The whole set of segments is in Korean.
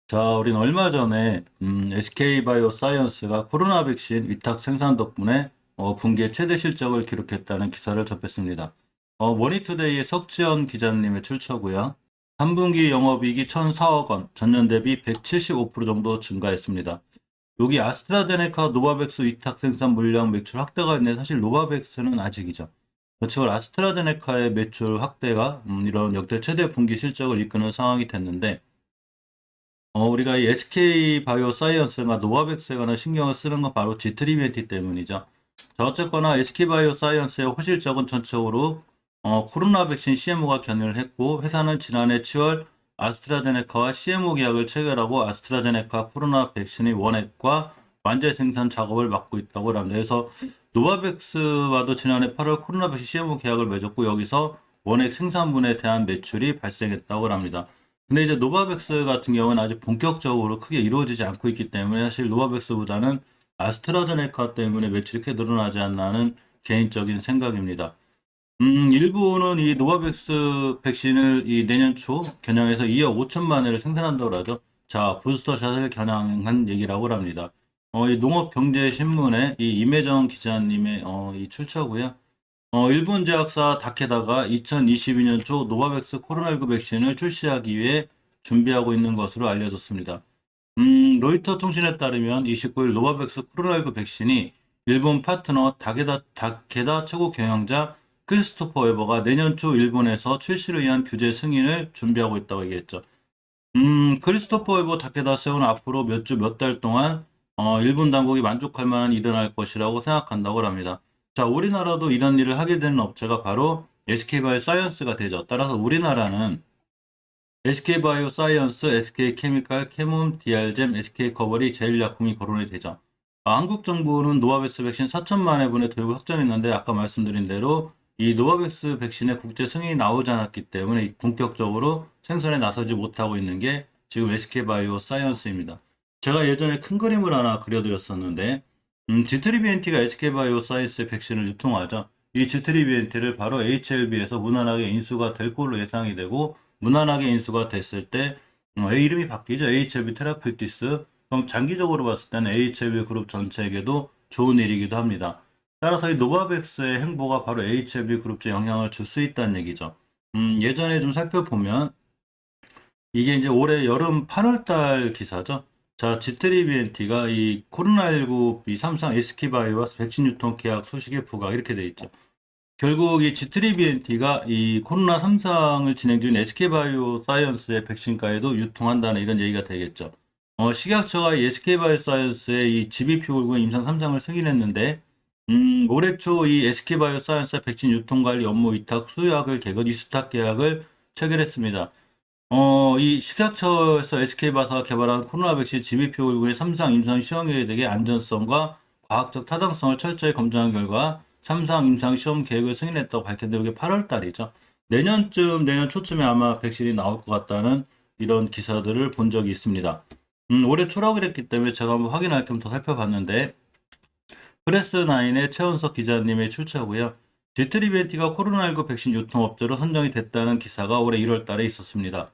자, 우린 얼마 전에 SK바이오사이언스가 코로나 백신 위탁 생산 덕분에 분기의 최대 실적을 기록했다는 기사를 접했습니다. 머니투데이의 석지연 기자님의 출처고요. 3분기 영업이익이 1,004억 원, 전년 대비 175% 정도 증가했습니다. 여기 아스트라제네카 노바백스 위탁 생산 물량 매출 확대가 있는데 사실 노바백스는 아직이죠. 그렇지만 아스트라제네카의 매출 확대가 이런 역대 최대 분기 실적을 이끄는 상황이 됐는데 우리가 이 SK 바이오사이언스가 노바백스에 관한 신경을 쓰는 건 바로 G320 때문이죠. 자, 어쨌거나 SK 바이오사이언스의 호실적은 전적으로 코로나 백신 CMO가 견인을 했고, 회사는 지난해 7월 아스트라제네카와 CMO 계약을 체결하고 아스트라제네카 코로나 백신의 원액과 완제 생산 작업을 맡고 있다고 합니다. 그래서 노바백스와도 지난해 8월 코로나 백신 CMO 계약을 맺었고, 여기서 원액 생산분에 대한 매출이 발생했다고 합니다. 근데 이제 노바백스 같은 경우는 아직 본격적으로 크게 이루어지지 않고 있기 때문에 사실 노바백스보다는 아스트라제네카 때문에 매출이 크게 늘어나지 않나 하는 개인적인 생각입니다. 일부는 이 노바백스 백신을 이 내년 초 겨냥해서 2억 5천만 회를 생산한다고 하죠. 자, 부스터샷을 겨냥한 얘기라고 합니다. 이 농업경제신문의 이 임혜정 기자님의 이 출처고요. 일본 제약사 다케다가 2022년 초 노바백스 코로나19 백신을 출시하기 위해 준비하고 있는 것으로 알려졌습니다. 로이터 통신에 따르면 29일 노바백스 코로나19 백신이 일본 파트너 다케다 최고 경영자 크리스토퍼 웨버가 내년 초 일본에서 출시를 위한 규제 승인을 준비하고 있다고 얘기했죠. 크리스토퍼 웨버 다케다 세우는 앞으로 몇 주 몇 달 동안 일본 당국이 만족할 만한 일은 할 것이라고 생각한다고 합니다. 자, 우리나라도 이런 일을 하게 되는 업체가 바로 SK바이오사이언스가 되죠. 따라서 우리나라는 SK바이오사이언스, SK케미칼, 캐몬, 디알잼, SK커버리, 제일약품이 거론이 되죠. 한국 정부는 노바백스 백신 4천만 회분의 도입을 확정했는데 아까 말씀드린 대로 이 노바백스 백신의 국제 승인이 나오지 않았기 때문에 본격적으로 생산에 나서지 못하고 있는 게 지금 SK바이오사이언스입니다. 제가 예전에 큰 그림을 하나 그려드렸었는데 G3BNT가 SK바이오사이언스의 백신을 유통하죠. 이 G3BNT를 바로 HLB에서 무난하게 인수가 될 걸로 예상이 되고 무난하게 인수가 됐을 때 이름이 바뀌죠. HLB 테라피uti스. 그럼 장기적으로 봤을 때는 HLB 그룹 전체에게도 좋은 일이기도 합니다. 따라서 이 노바백스의 행보가 바로 HLB 그룹에 영향을 줄 수 있다는 얘기죠. 예전에 좀 살펴보면 이게 이제 올해 여름 8월달 기사죠. 자, G3BNT가 이 코로나19 이 삼성 SK바이오와 백신 유통 계약 소식에 부각 이렇게 돼 있죠. 결국 이 G3BNT가 이 코로나 3상을 진행 중인 SK바이오사이언스의 백신가에도 유통한다는 이런 얘기가 되겠죠. 식약처가 이 SK바이오사이언스의 이 GBP 올군 임상 3상을 승인했는데, 올해 초 이 SK바이오사이언스 백신 유통관리 업무 위탁 수약을 개건 이수탁 계약을 체결했습니다. 이 식약처에서 SK바사가 개발한 코로나 백신 GBP519의 3상 임상 시험에 대해 안전성과 과학적 타당성을 철저히 검증한 결과 3상 임상 시험 계획을 승인했다고 밝혔는데 이게 8월 달이죠. 내년 초쯤에 아마 백신이 나올 것 같다는 이런 기사들을 본 적이 있습니다. 올해 초라고 그랬기 때문에 제가 한번 확인할 겸 더 살펴봤는데 프레스9의 최원석 기자님의 출처고요. G3BNT가 코로나19 백신 유통업체로 선정이 됐다는 기사가 올해 1월 달에 있었습니다.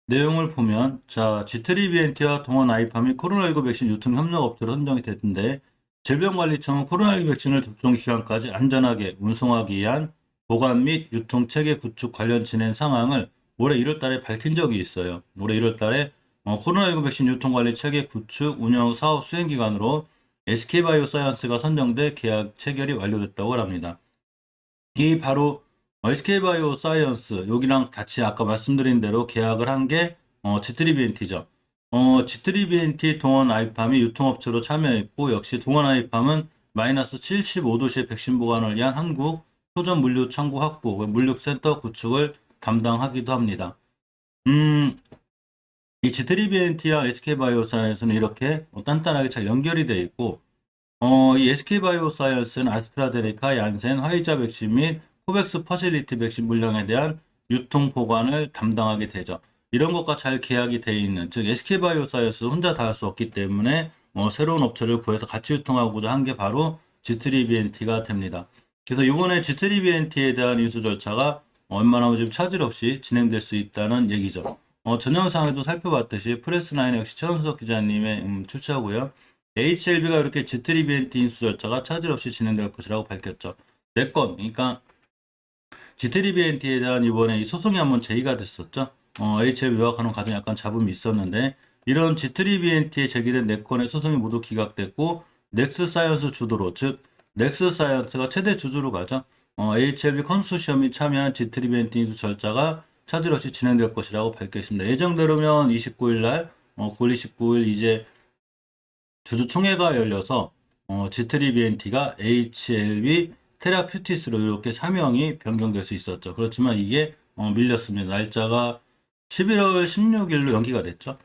내용을 보면 자 G3BNT와 동원 아이팜이 코로나19 백신 유통 협력업체로 선정이 됐는데 질병관리청은 코로나19 백신을 접종 기간까지 안전하게 운송하기 위한 보관 및 유통 체계 구축 관련 진행 상황을 올해 1월 달에 밝힌 적이 있어요. 올해 1월 달에 코로나19 백신 유통 관리 체계 구축 운영 사업 수행 기관으로 SK바이오사이언스가 선정돼 계약 체결이 완료됐다고 합니다. 이 바로 SK바이오사이언스 여기랑 같이 아까 말씀드린 대로 계약을 한 게 G3BNT죠. G3BNT 동원 아이팜이 유통업체로 참여했고 역시 동원 아이팜은 마이너스 75도시의 백신 보관을 위한 한국 소전 물류 창고 확보, 물류센터 구축을 담당하기도 합니다. 이 G3BNT와 SK바이오사이언스는 이렇게 단단하게 잘 연결이 되어 있고 이 SK바이오사이언스는 아스트라제네카, 얀센, 화이자 백신 및 코백스 퍼실리티 백신 물량에 대한 유통 보관을 담당하게 되죠. 이런 것과 잘 계약이 되어 있는, 즉 SK바이오사이언스 혼자 다 할 수 없기 때문에 새로운 업체를 구해서 같이 유통하고자 한 게 바로 G3BNT가 됩니다. 그래서 이번에 G3BNT에 대한 인수 절차가 웬만하면 지금 차질 없이 진행될 수 있다는 얘기죠. 전 영상에도 살펴봤듯이 프레스9 역시 최원석 기자님의 출처고요. HLB가 이렇게 G3BNT 인수 절차가 차질 없이 진행될 것이라고 밝혔죠. 4건, 그러니까 G3BNT에 대한 이번에 이 소송이 한번 제기가 됐었죠. HLB와 간혹 가장 약간 잡음이 있었는데 이런 G3BNT에 제기된 4건의 소송이 모두 기각됐고 넥스사이언스 주도로, 즉 넥스사이언스가 최대 주주로 가죠. HLB 컨소시엄이 참여한 G3BNT 인수 절차가 차질 없이 진행될 것이라고 밝혔습니다. 예정대로면 29일 날, 9월 29일 이제 주주총회가 열려서 G3BNT가 HLB 테라퓨티스로 이렇게 사명이 변경될 수 있었죠. 그렇지만 이게 밀렸습니다. 날짜가 11월 16일로 연기가 됐죠.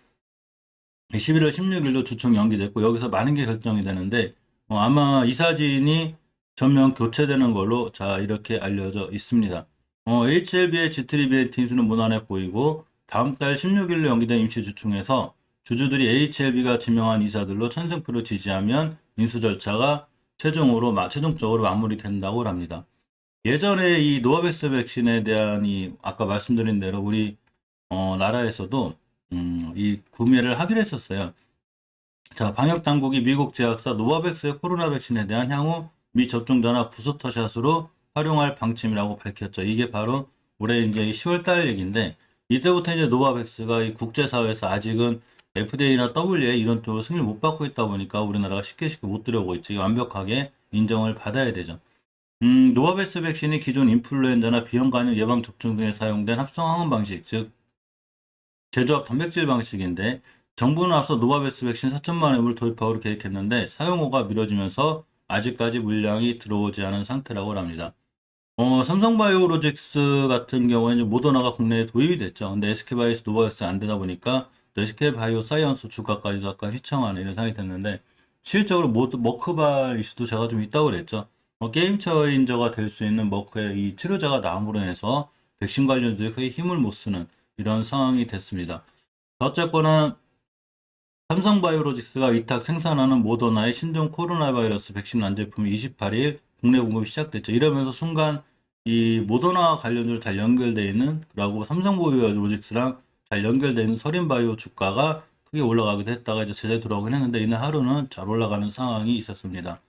11월 16일로 주총 연기됐고 여기서 많은 게 결정이 되는데 아마 이사진이 전면 교체되는 걸로 자 이렇게 알려져 있습니다. HLB의 G3BNT 인수는 무난해 보이고 다음 달 16일로 연기된 임시주총에서 주주들이 HLB가 지명한 이사들로 찬성표를 지지하면 인수 절차가 최종적으로 마무리된다고 합니다. 예전에 이 노바백스 백신에 대한 아까 말씀드린 대로 우리 나라에서도 이 구매를 하기로 했었어요. 자, 방역 당국이 미국 제약사 노바백스의 코로나 백신에 대한 향후 미 접종자나 부스터샷으로 활용할 방침이라고 밝혔죠. 이게 바로 올해 이제 10월 달 얘기인데 이때부터 이제 노바백스가 이 국제사회에서 아직은 FDA나 WA 이런 쪽으로 승인을 못 받고 있다 보니까 우리나라가 쉽게 못 들여오고 있지. 완벽하게 인정을 받아야 되죠. 노바백스 백신이 기존 인플루엔자나 비형 간염 예방 접종 등에 사용된 합성 항원 방식, 즉 제조합 단백질 방식인데 정부는 앞서 노바백스 백신 4천만 회분을 도입하기로 계획했는데 사용호가 미뤄지면서 아직까지 물량이 들어오지 않은 상태라고 합니다. 삼성바이오로직스 같은 경우에는 모더나가 국내에 도입이 됐죠. 근데 SK바이오스 노바백스 안 되다 보니까 또 SK바이오사이언스 주가까지도 약간 휘청하는 이런 상황이 됐는데 실질적으로 머크발 이슈도 제가 좀 있다고 그랬죠. 게임 체인저가 될 수 있는 머크의 이 치료제가 나옴으로 인해서 백신 관련주에 크게 힘을 못 쓰는 이런 상황이 됐습니다. 어쨌거나 삼성바이오로직스가 위탁 생산하는 모더나의 신종 코로나 바이러스 백신 완제품이 28일 국내 공급이 시작됐죠. 이러면서 순간 이 모더나 관련주로 잘 연결되어 있는 그리고 삼성바이오로직스랑 잘 연결되어 있는 서린바이오 주가가 크게 올라가기도 했다가 이제 제자리 돌아오긴 했는데 이날 하루는 잘 올라가는 상황이 있었습니다.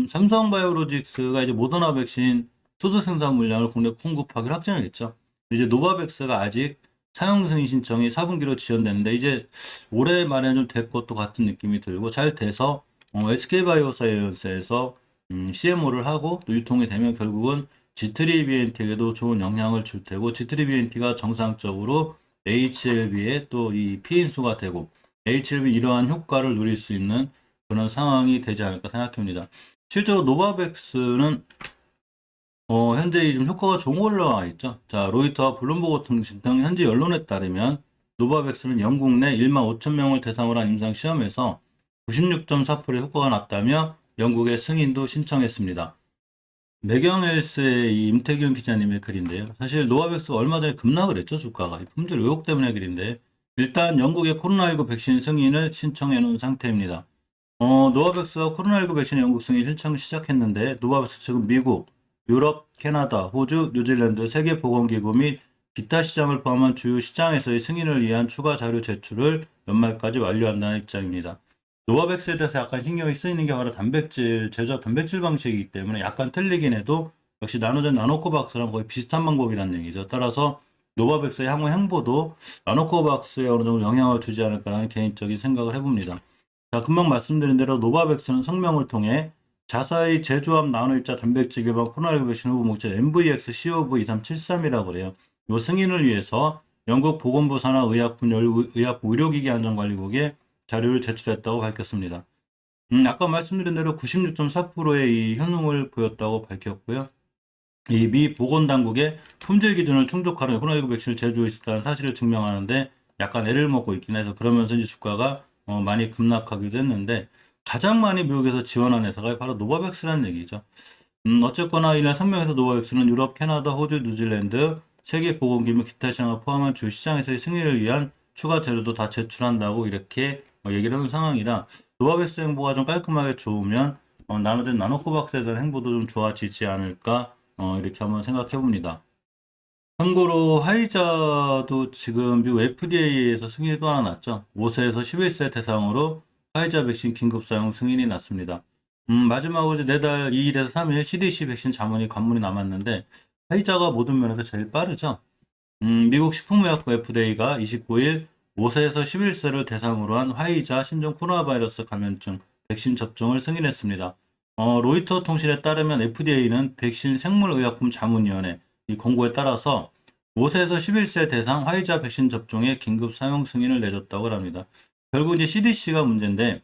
삼성바이오로직스가 이제 모더나 백신 소수 생산 물량을 국내 공급하기로 확정했죠. 이제 노바백스가 아직 사용 승인 신청이 4분기로 지연됐는데 이제 올해 말에 좀 될 것도 같은 느낌이 들고 잘 돼서 SK바이오사이언스에서 CMO를 하고 또 유통이 되면 결국은 G3BNT에게도 좋은 영향을 줄 테고 G3BNT가 정상적으로 HLB의 또 이 피인수가 되고 HLB 이러한 효과를 누릴 수 있는 그런 상황이 되지 않을까 생각합니다. 실제로 노바백스는 현재 좀 효과가 좋은 걸로 나와 있죠. 자, 로이터와 블룸버그 통신 등 현지 언론에 따르면 노바백스는 영국 내 1만 5천 명을 대상으로 한 임상 시험에서 96.4%의 효과가 났다며 영국의 승인도 신청했습니다. 매경헬스의 이 임태균 기자님의 글인데요. 사실 노바백스가 얼마 전에 급락을 했죠, 주가가. 품질 의혹 때문에 글인데 일단 영국의 코로나19 백신 승인을 신청해 놓은 상태입니다. 노바백스가 코로나19 백신 영국 승인 신청을 시작했는데 노바백스 측은 미국, 유럽, 캐나다, 호주, 뉴질랜드 세계보건기구 및 기타 시장을 포함한 주요 시장에서의 승인을 위한 추가 자료 제출을 연말까지 완료한다는 입장입니다. 노바백스에 대해서 약간 신경이 쓰이는 게 바로 단백질, 제조합 단백질 방식이기 때문에 약간 틀리긴 해도 역시 나노젠 나노코박스랑 거의 비슷한 방법이라는 얘기죠. 따라서 노바백스의 향후 행보도 나노코박스에 어느 정도 영향을 주지 않을까라는 개인적인 생각을 해봅니다. 자, 금방 말씀드린 대로 노바백스는 성명을 통해 자사의 제조합 나노입자 단백질 개방 코로나19 백신 후보 목적 MVX COV2373이라고 그래요. 이 승인을 위해서 영국 보건부 산하 의약품 의약부 의료기기 안전관리국에 자료를 제출했다고 밝혔습니다. 아까 말씀드린 대로 96.4%의 이 효능을 보였다고 밝혔고요. 이 미 보건당국의 품질 기준을 충족하는 코로나19 백신을 제조했다는 사실을 증명하는데 약간 애를 먹고 있긴 해서 그러면서 이제 주가가 많이 급락하기도 했는데 가장 많이 미국에서 지원한 회사가 바로 노바백스라는 얘기죠. 어쨌거나 이날 성명에서 노바백스는 유럽, 캐나다, 호주, 뉴질랜드, 세계보건기구 기타 시장을 포함한 주 시장에서의 승인을 위한 추가 자료도 다 제출한다고 이렇게 얘기를 하는 상황이라 노바백스 행보가 좀 깔끔하게 좋으면 나노젠 나노코박스에 대한 행보도 좀 좋아지지 않을까 이렇게 한번 생각해 봅니다. 참고로 화이자도 지금 미국 FDA에서 승인이 또 하나 났죠. 5세에서 11세 대상으로 화이자 백신 긴급 사용 승인이 났습니다. 마지막으로 이제 내달 2일에서 3일 CDC 백신 자문이 관문이 남았는데 화이자가 모든 면에서 제일 빠르죠. 미국 식품의약품 FDA가 29일 5세에서 11세를 대상으로 한 화이자 신종 코로나 바이러스 감염증 백신 접종을 승인했습니다. 로이터 통신에 따르면 FDA는 백신 생물의약품 자문위원회 이 공고에 따라서 5세에서 11세 대상 화이자 백신 접종에 긴급 사용 승인을 내줬다고 합니다. 결국 이제 CDC가 문제인데,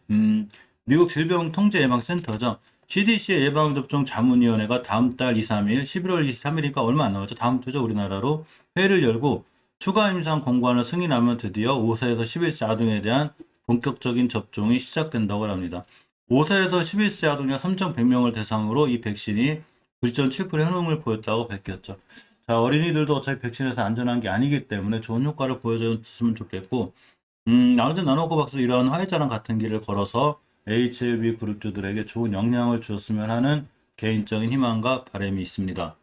미국 질병통제예방센터죠. CDC의 예방접종 자문위원회가 다음 달 2, 3일, 11월 23일이니까 얼마 안 남았죠. 다음 주죠, 우리나라로 회의를 열고 추가 임상 공고안을 승인하면 드디어 5세에서 11세 아동에 대한 본격적인 접종이 시작된다고 합니다. 5세에서 11세 아동약 3,100명을 대상으로 이 백신이 9.7% 효능을 보였다고 밝혔죠. 자, 어린이들도 어차피 백신에서 안전한 게 아니기 때문에 좋은 효과를 보여줬으면 좋겠고, 아무튼 나노코박스 이러한 화이자랑 같은 길을 걸어서 HLB 그룹주들에게 좋은 영향을 주었으면 하는 개인적인 희망과 바람이 있습니다.